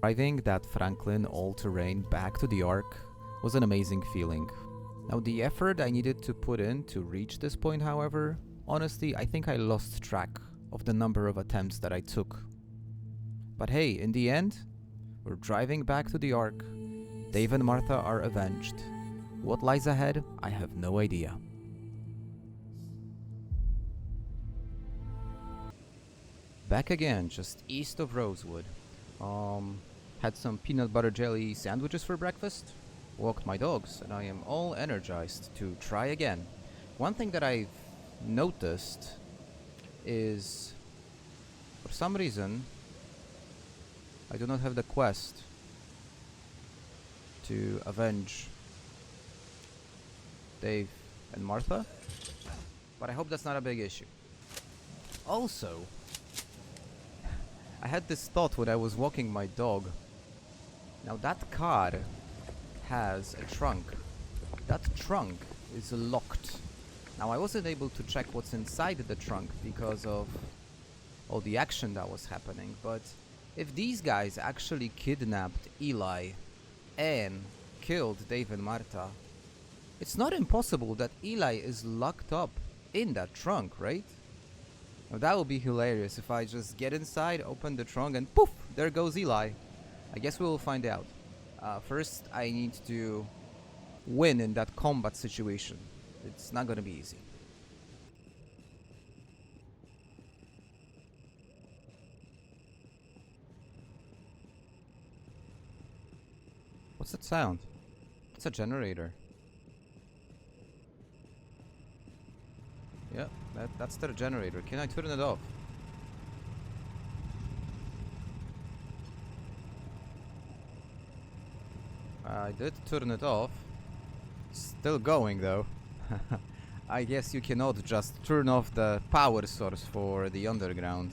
Driving that Franklin all-terrain back to the Ark was an amazing feeling. Now, the effort I needed to put in to reach this point, however, honestly, I think I lost track of the number of attempts that I took. But hey, in the end, we're driving back to the Ark. Dave and Martha are avenged. What lies ahead, I have no idea. Back again, just east of Rosewood. Had some peanut butter jelly sandwiches for breakfast, walked my dogs, and I am all energized to try again. One thing that I've noticed is, for some reason, I do not have the quest to avenge Dave and Martha, but I hope that's not a big issue. Also, I had this thought when I was walking my dog. Now that car has a trunk. That trunk is locked. Now I wasn't able to check what's inside the trunk because of all the action that was happening, but if these guys actually kidnapped Eli and killed Dave and Martha, it's not impossible that Eli is locked up in that trunk, right? Now that would be hilarious if I just get inside, open the trunk, and poof, there goes Eli. I guess we will find out. First, I need to win in that combat situation. It's not gonna be easy. What's that sound? It's a generator. Yeah, that's the generator. Can I turn it off? I did turn it off. Still going though. I guess you cannot just turn off the power source for the underground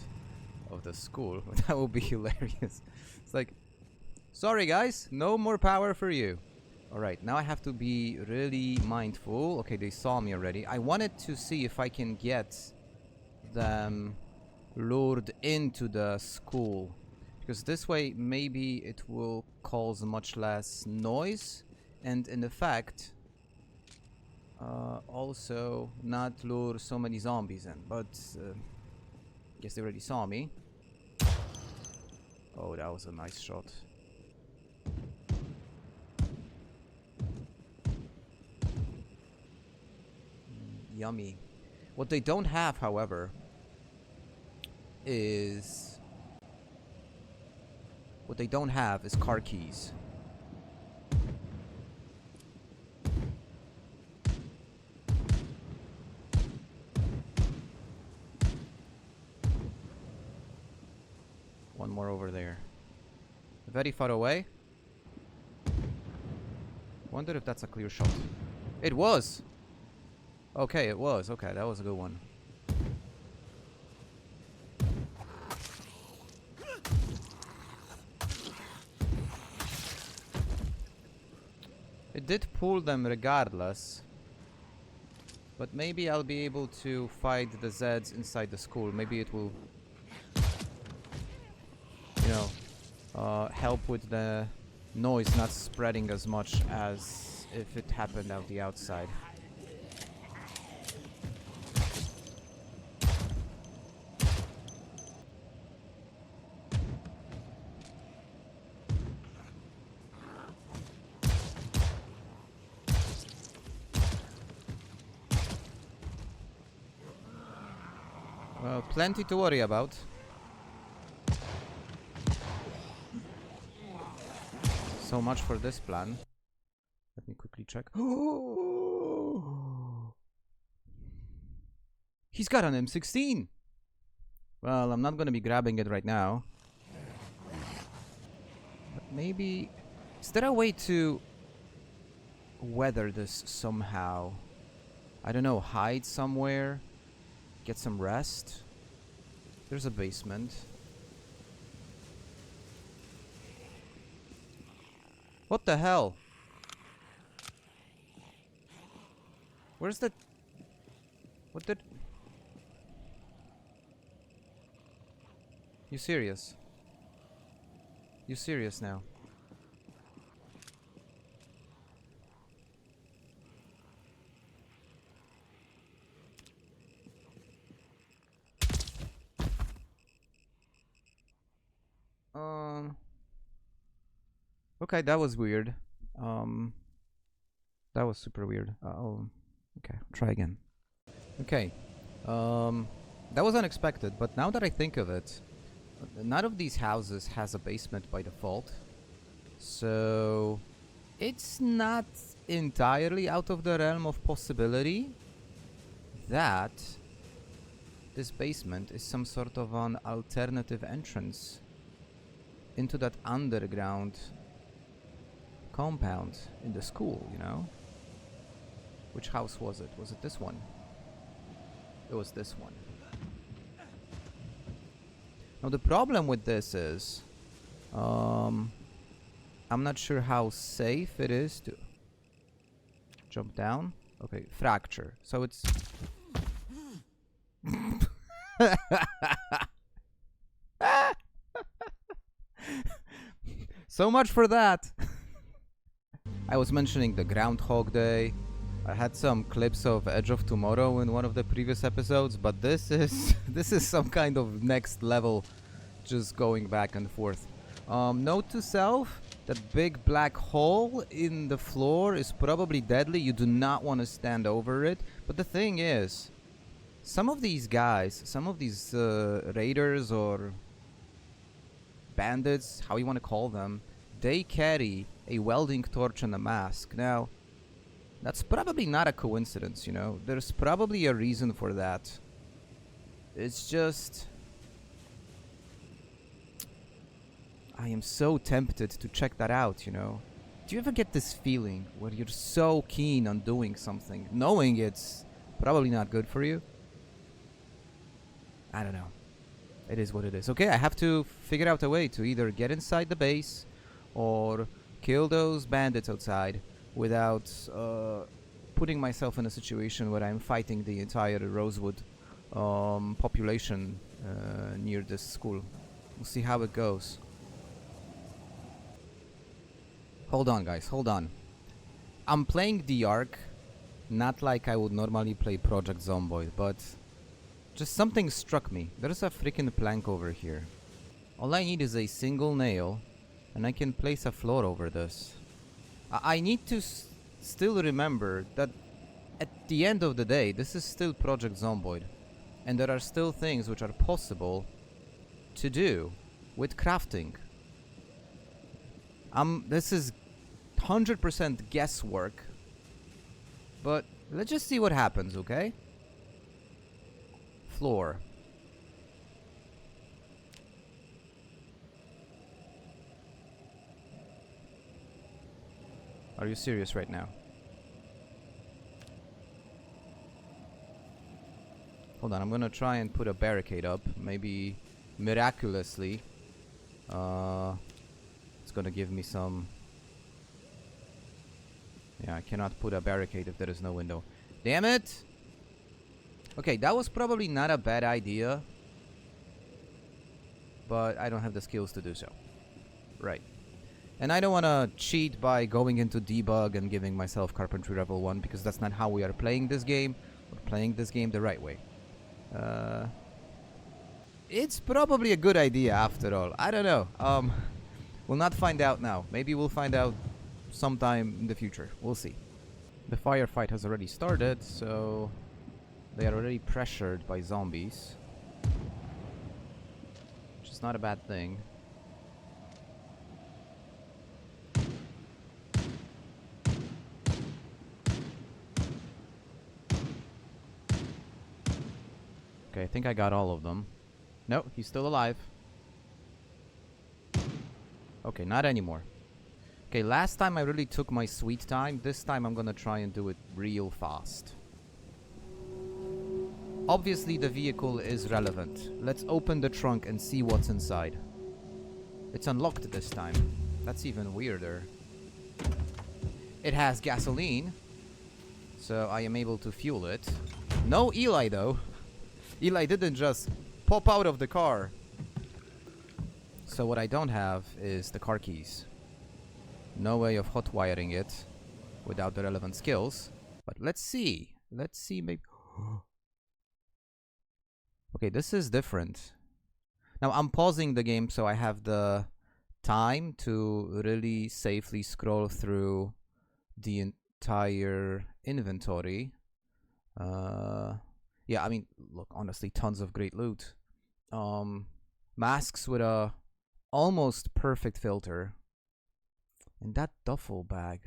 of the school. That would be hilarious. It's like, sorry guys, no more power for you. Alright, now I have to be really mindful. Okay, they saw me already. I wanted to see if I can get them lured into the school, because this way maybe it will cause much less noise and in effect also not lure so many zombies in. But I guess they already saw me. Oh, that was a nice shot. Yummy. What they don't have, however, is car keys. One more over there. Very far away. Wonder if that's a clear shot. It was! Okay, it was. Okay, that was a good one. It did pull them regardless. But maybe I'll be able to fight the Zeds inside the school. Maybe it will, you know, help with the noise not spreading as much as if it happened out the outside. Well, plenty to worry about. So much for this plan. Let me quickly check. He's got an M16! Well, I'm not gonna be grabbing it right now. But maybe... Is there a way to weather this somehow? I don't know, hide somewhere? Get some rest? There's a basement. What the hell? Where's the... What did... You serious? You serious now? Um. Okay, that was weird. That was super weird. Oh. Okay, try again. Okay. That was unexpected, but now that I think of it, none of these houses has a basement by default. So it's not entirely out of the realm of possibility that this basement is some sort of an alternative entrance into that underground compound in the school, you know? Which house was it? Was it this one? It was this one. Now the problem with this is, I'm not sure how safe it is to jump down. Okay, fracture. So it's so much for that. I was mentioning the Groundhog Day. I had some clips of Edge of Tomorrow in one of the previous episodes, but this is this is some kind of next level, just going back and forth. Note to self, that big black hole in the floor is probably deadly. You do not want to stand over it. But the thing is, some of these guys, some of these raiders or bandits, how you want to call them, they carry a welding torch and a mask. Now, that's probably not a coincidence, you know. There's probably a reason for that. It's just, I am so tempted to check that out, you know. Do you ever get this feeling where you're so keen on doing something, knowing it's probably not good for you? I don't know. It is what it is. Okay, I have to figure out a way to either get inside the base or kill those bandits outside without putting myself in a situation where I'm fighting the entire Rosewood population near this school. We'll see how it goes. Hold on, guys, hold on. I'm playing the Ark, not like I would normally play Project Zomboid, but just something struck me. There's a freaking plank over here. All I need is a single nail, and I can place a floor over this. I need to still remember that at the end of the day, this is still Project Zomboid, and there are still things which are possible to do with crafting. This is 100% guesswork, but let's just see what happens, okay? Floor. Are you serious right now? Hold on, I'm gonna try and put a barricade up. Maybe miraculously it's gonna give me some... Yeah, I cannot put a barricade if there is no window. Damn it! Okay, that was probably not a bad idea, but I don't have the skills to do so. Right. And I don't want to cheat by going into debug and giving myself carpentry level 1, because that's not how we are playing this game. We're playing this game the right way. It's probably a good idea after all. I don't know. We'll not find out now. Maybe we'll find out sometime in the future. We'll see. The firefight has already started, so they are already pressured by zombies, which is not a bad thing. Okay, I think I got all of them. No, he's still alive. Okay, not anymore. Okay, last time I really took my sweet time. This time I'm gonna try and do it real fast. Obviously the vehicle is relevant. Let's open the trunk and see what's inside. It's unlocked this time. That's even weirder. It has gasoline, so I am able to fuel it. No Eli though. Eli didn't just pop out of the car. So what I don't have is the car keys. No way of hot wiring it without the relevant skills. But let's see. Let's see, maybe. Okay, this is different. Now I'm pausing the game so I have the time to really safely scroll through the entire inventory. Yeah, I mean, look, honestly, tons of great loot. Masks with a almost perfect filter. And that duffel bag.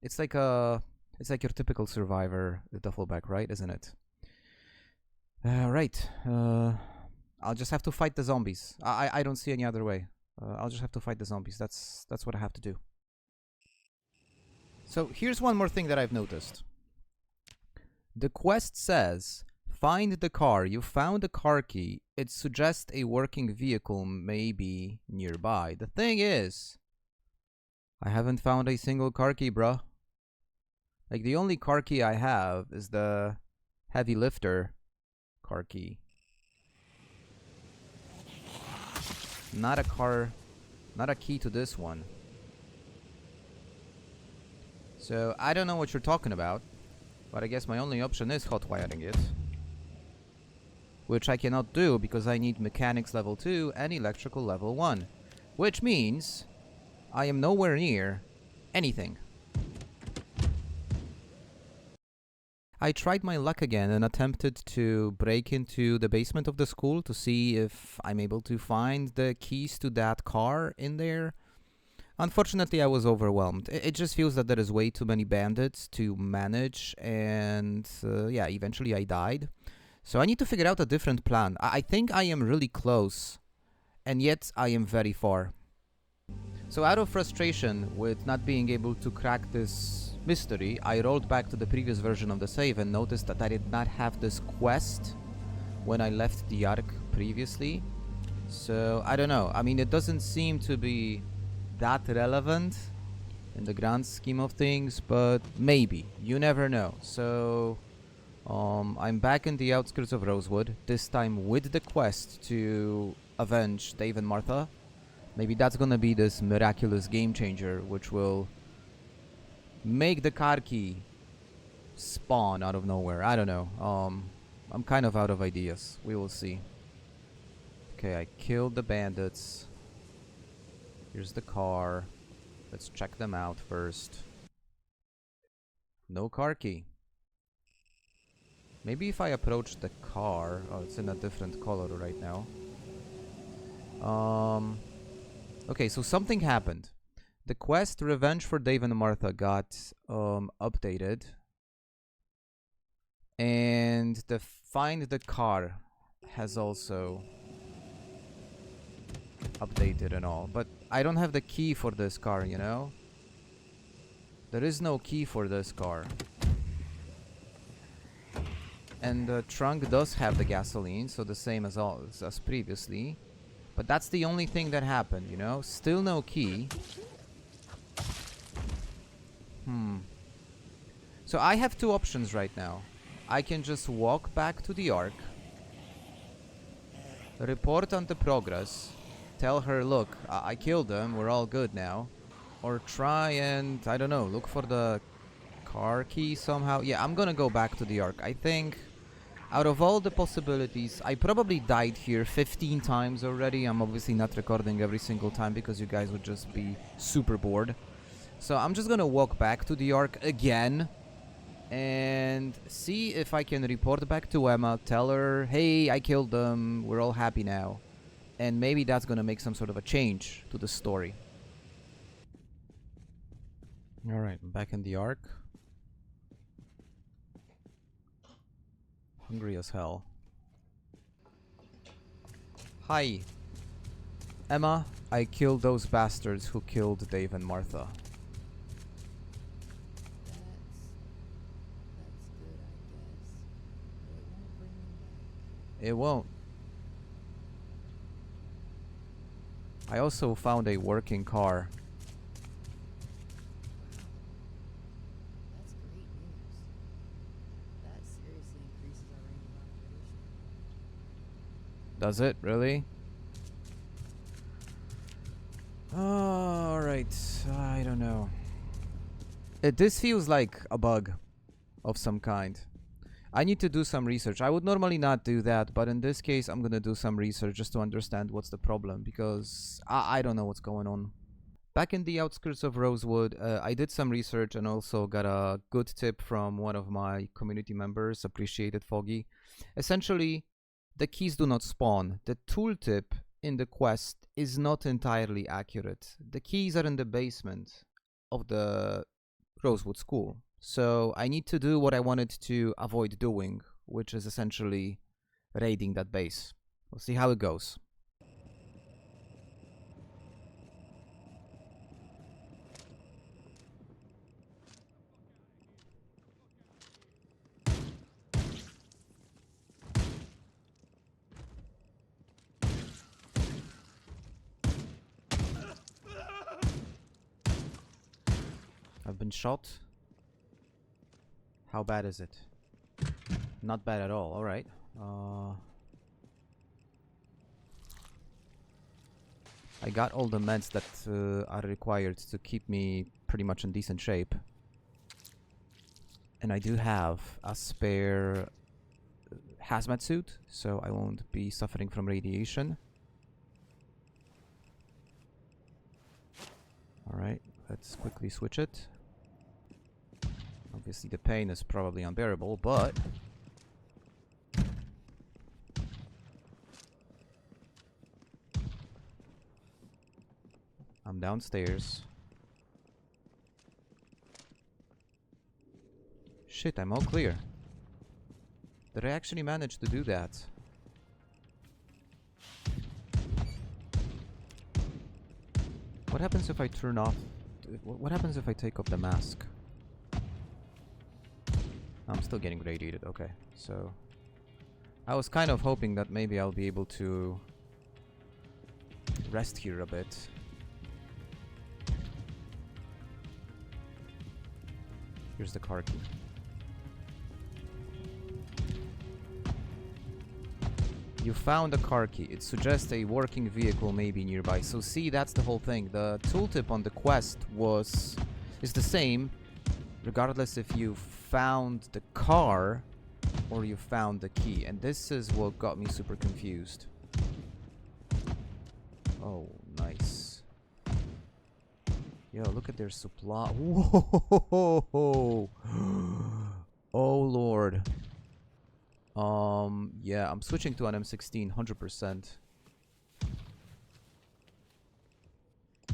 It's like your typical survivor duffel bag, right? Isn't it? Right. I'll just have to fight the zombies. I don't see any other way. I'll just have to fight the zombies. That's what I have to do. So here's one more thing that I've noticed. The quest says, find the car. You found a car key. It suggests a working vehicle may be nearby. The thing is, I haven't found a single car key, bruh. Like, the only car key I have is the heavy lifter car key. Not a key to this one. So, I don't know what you're talking about, but I guess my only option is hot wiring it. Which I cannot do because I need mechanics level 2 and electrical level 1. Which means I am nowhere near anything. I tried my luck again and attempted to break into the basement of the school to see if I'm able to find the keys to that car in there. Unfortunately, I was overwhelmed. It just feels that there is way too many bandits to manage, and yeah, eventually I died. So I need to figure out a different plan. I think I am really close, and yet I am very far. So out of frustration with not being able to crack this mystery, I rolled back to the previous version of the save and noticed that I did not have this quest when I left the Ark previously. So I don't know. I mean, it doesn't seem to be that relevant in the grand scheme of things, but maybe. You never know. So I'm back in the outskirts of Rosewood, this time with the quest to avenge Dave and Martha. Maybe that's gonna be this miraculous game changer, which will make the car key spawn out of nowhere. I don't know. I'm kind of out of ideas. We will see. Okay, I killed the bandits. Here's the car. Let's check them out first. No car key. Maybe if I approach the car... Oh, it's in a different color right now. Okay, so something happened. The quest Revenge for Dave and Martha got updated. And the Find the Car has also updated and all. But I don't have the key for this car, you know? There is no key for this car. And the trunk does have the gasoline, so the same as previously. But that's the only thing that happened, you know? Still no key. So I have two options right now. I can just walk back to the Ark, report on the progress, tell her, look, I killed them, we're all good now. Or try and, I don't know, look for the car key somehow. Yeah, I'm gonna go back to the Ark. I think out of all the possibilities, I probably died here 15 times already. I'm obviously not recording every single time because you guys would just be super bored. So I'm just gonna walk back to the Ark again and see if I can report back to Emma, tell her, hey, I killed them, we're all happy now. And maybe that's gonna make some sort of a change to the story. Alright, I'm back in the Ark. Hungry as hell. Hi. Emma, I killed those bastards who killed Dave and Martha. It won't. I also found a working car. That's great news. That seriously increases our range of operation. Does it really? Alright, I don't know. This feels like a bug of some kind. I need to do some research. I would normally not do that, but in this case, I'm gonna do some research just to understand what's the problem, because I don't know what's going on. Back in the outskirts of Rosewood, I did some research and also got a good tip from one of my community members, appreciated Foggy. Essentially, the keys do not spawn. The tooltip in the quest is not entirely accurate. The keys are in the basement of the Rosewood School. So I need to do what I wanted to avoid doing, which is essentially raiding that base. We'll see how it goes. I've been shot. How bad is it? Not bad at all. Alright. I got all the meds that are required to keep me pretty much in decent shape. And I do have a spare hazmat suit, so I won't be suffering from radiation. Alright, let's quickly switch it. Obviously the pain is probably unbearable, but I'm downstairs. Shit, I'm all clear. Did I actually manage to do that? What happens if I turn off... What happens if I take off the mask? I'm still getting radiated, okay. So... I was kind of hoping that maybe I'll be able to... rest here a bit. Here's the car key. You found a car key. It suggests a working vehicle may be nearby. So see, that's the whole thing. The tooltip on the quest is the same, regardless if you found the car or you found the key. And this is what got me super confused. Oh, nice. Yo, look at their supply. Whoa! Oh, Lord. Yeah, I'm switching to an M16, 100%.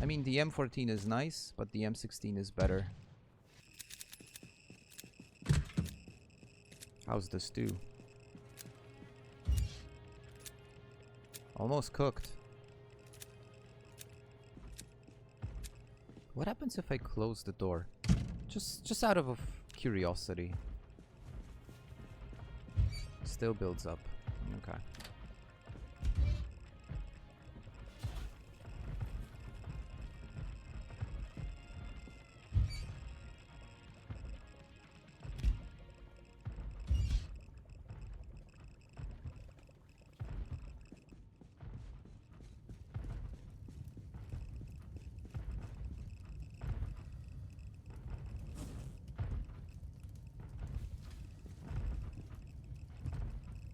I mean, the M14 is nice, but the M16 is better. How's the stew? Almost cooked. What happens if I close the door? Just out of curiosity. Still builds up. Okay.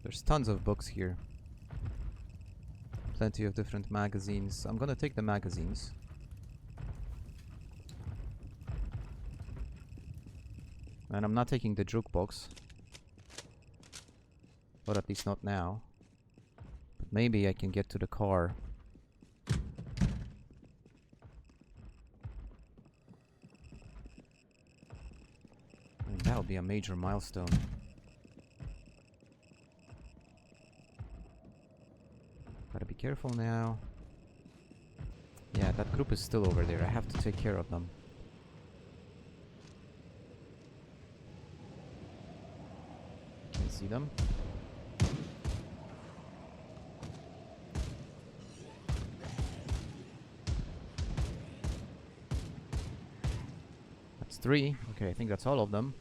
There's tons of books here. Plenty of different magazines. I'm gonna take the magazines. And I'm not taking the jukebox. Or at least not now. But maybe I can get to the car. I mean, that would be a major milestone. Gotta be careful now. Yeah, that group is still over there. I have to take care of them. Can see them. That's 3. Okay, I think that's all of them.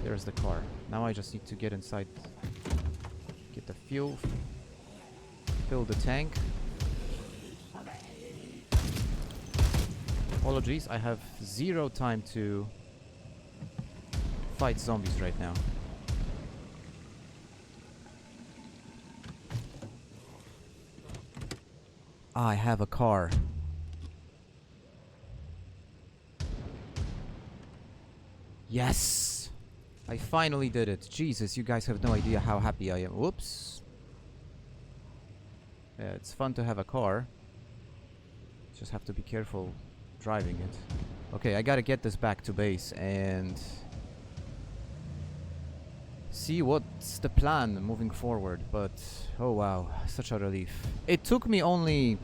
There's the car. Now I just need to get inside. Get the fuel. Fill the tank. Apologies, I have zero time to fight zombies right now. I have a car. Yes! I finally did it. Jesus, you guys have no idea how happy I am. Whoops. Yeah, it's fun to have a car. Just have to be careful driving it. Okay, I gotta get this back to base and see what's the plan moving forward. But oh wow, such a relief. It took me only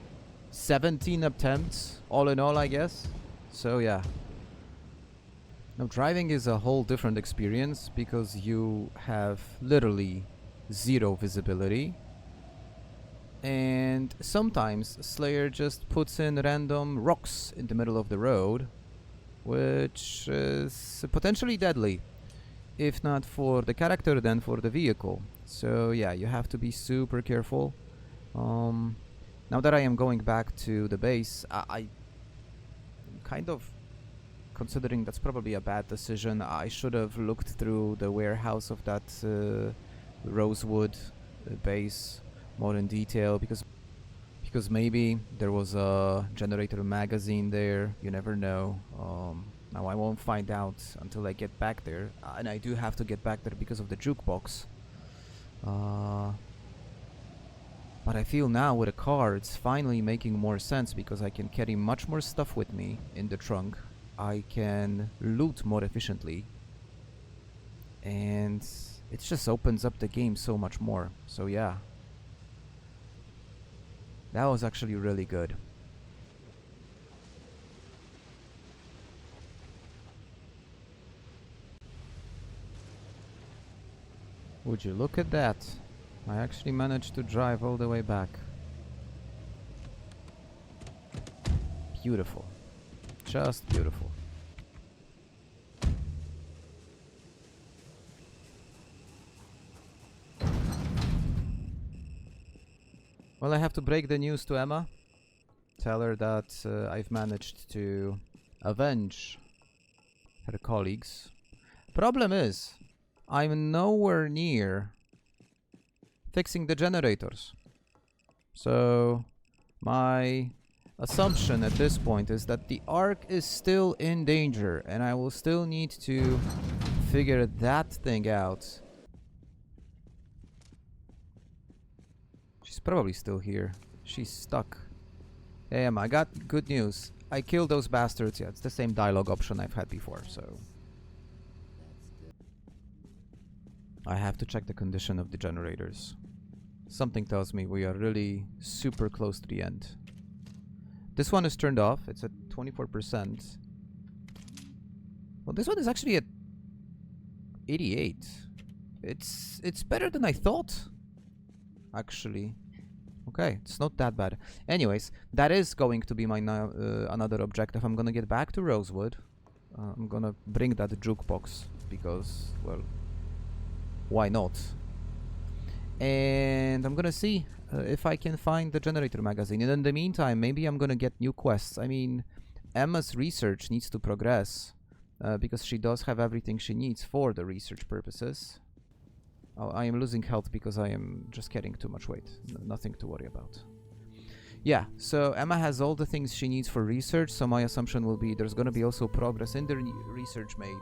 17 attempts all in all, I guess. So yeah. Now driving is a whole different experience because you have literally zero visibility. And sometimes Slayer just puts in random rocks in the middle of the road, which is potentially deadly. If not for the character, then for the vehicle. So yeah, you have to be super careful. Now that I am going back to the base, I kind of considering that's probably a bad decision. I should have looked through the warehouse of that Rosewood base more in detail, because maybe there was a generator magazine there. You never know. Now I won't find out until I get back there, and I do have to get back there because of the jukebox. But I feel now with a car it's finally making more sense because I can carry much more stuff with me in the trunk. I can loot more efficiently, and it just opens up the game so much more. So yeah, that was actually really good. Would you look at that? I actually managed to drive all the way back. Beautiful. Just beautiful. Well, I have to break the news to Emma. Tell her that I've managed to avenge her colleagues. Problem is, I'm nowhere near fixing the generators. So, my assumption at this point is that the Ark is still in danger, and I will still need to figure that thing out. She's probably still here. She's stuck. Hey Emma, I got good news. I killed those bastards. Yeah, it's the same dialogue option I've had before, so I have to check the condition of the generators. Something tells me we are really super close to the end. This one is turned off. It's at 24%. Well, this one is actually at 88. It's better than I thought, actually. Okay, it's not that bad. Anyways, that is going to be my another objective. I'm gonna get back to Rosewood. I'm gonna bring that jukebox because, well, why not? And I'm gonna see if I can find the generator magazine. And in the meantime, maybe I'm gonna get new quests. I mean, Emma's research needs to progress because she does have everything she needs for the research purposes. Oh, I am losing health because I am just carrying too much weight. Nothing to worry about. Yeah, so Emma has all the things she needs for research, so my assumption will be there's gonna be also progress in the research made,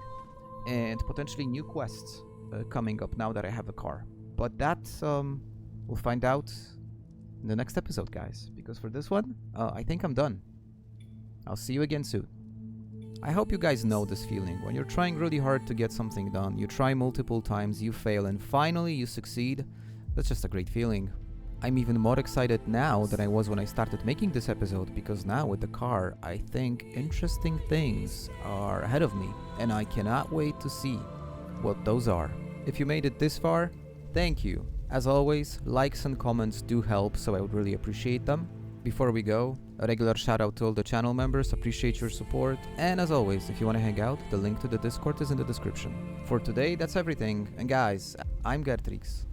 and potentially new quests coming up now that I have a car. But that, we'll find out in the next episode, guys. Because for this one, I think I'm done. I'll see you again soon. I hope you guys know this feeling. When you're trying really hard to get something done, you try multiple times, you fail, and finally you succeed. That's just a great feeling. I'm even more excited now than I was when I started making this episode, because now with the car, I think interesting things are ahead of me, and I cannot wait to see what those are. If you made it this far, thank you. As always, likes and comments do help, so I would really appreciate them. Before we go, a regular shout out to all the channel members, appreciate your support, and as always, if you want to hang out, the link to the Discord is in the description. For today, that's everything, and guys, I'm Gertrix.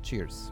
Cheers.